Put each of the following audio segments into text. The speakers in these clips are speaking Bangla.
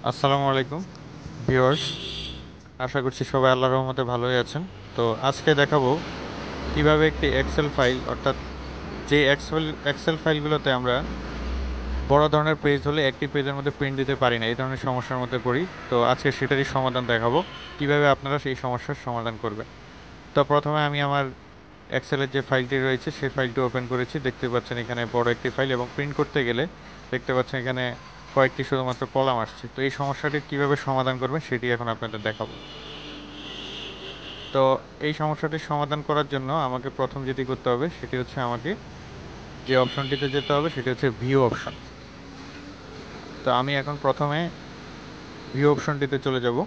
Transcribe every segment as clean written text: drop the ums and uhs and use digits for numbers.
আসসালামু আলাইকুম ভিউয়ার্স, আশা করছি সবাই আল্লাহর রহমতে ভালোই আছেন। তো আজকে দেখাবো কিভাবে একটি এক্সেল ফাইল, অর্থাৎ যে এক্সেল ফাইলগুলোতে আমরা বড় ধরনের পেজ হলে একটি পেজের মধ্যে প্রিন্ট দিতে পারি না, এই ধরনের সমস্যার মধ্যে পড়ি। তো আজকে সেটারই সমাধান দেখাবো, কিভাবে আপনারা সেই সমস্যার সমাধান করবেন। তো প্রথমে আমি আমার এক্সেলের যে ফাইলটি রয়েছে সেই ফাইলটি ওপেন করেছি। দেখতে পাচ্ছেন এখানে বড় একটি ফাইল, এবং প্রিন্ট করতে গেলে দেখতে পাচ্ছেন এখানে কয়েকটি শুধুমাত্র কলাম আসছে। তো এই সমস্যাটি কীভাবে সমাধান করবেন সেটি এখন আপনাদের দেখাবো। তো এই সমস্যাটির সমাধান করার জন্য আমাকে প্রথম যেটি করতে হবে সেটি হচ্ছে আমাকে যে অপশনটিতে যেতে হবে সেটি হচ্ছে ভিউ অপশন। তো আমি এখন প্রথমে ভিউ অপশনটিতে চলে যাব,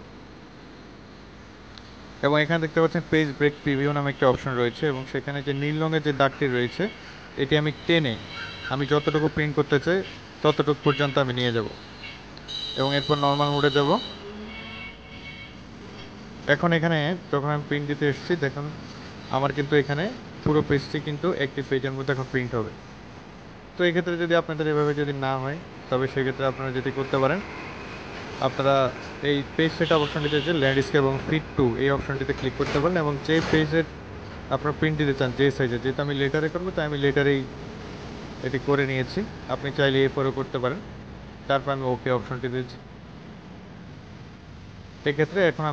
এবং এখানে দেখতে পাচ্ছেন পেজ ব্রেক প্রিভিউ নামে একটা অপশন রয়েছে, এবং সেখানে যে নীল রঙের যে দাগটি রয়েছে এটি আমি টেনে আমি যতটুকু প্রিন্ট করতে চাই ততটুকু পর্যন্ত আমি নিয়ে যাব, এবং এরপর নর্মাল মোডে যাব। এখন এখানে যখন আমি প্রিন্ট দিতে এসেছি, দেখুন আমার কিন্তু এখানে পুরো পেজটি কিন্তু একটি পেজের মধ্যে এখন প্রিন্ট হবে। তো এই ক্ষেত্রে যদি আপনাদের এভাবে যদি না হয়, তবে সেক্ষেত্রে আপনারা যেটি করতে পারেন, আপনারা এই পেজ সেট অপশনটিতে যে ল্যান্ডস্কেপ এবং ফিট টু এই অপশনটিতে ক্লিক করতে পারেন, এবং যে পেজের আপনারা প্রিন্ট দিতে চান যে সাইজে, যেহেতু আমি লেটারে করবো তাই আমি লেটারেই এটি করে নিয়েছি। আপনি চাইলে এরপরেও করতে পারেন। তারপর আমি ওকে অপশনটি দিয়েছি। এক্ষেত্রে এখন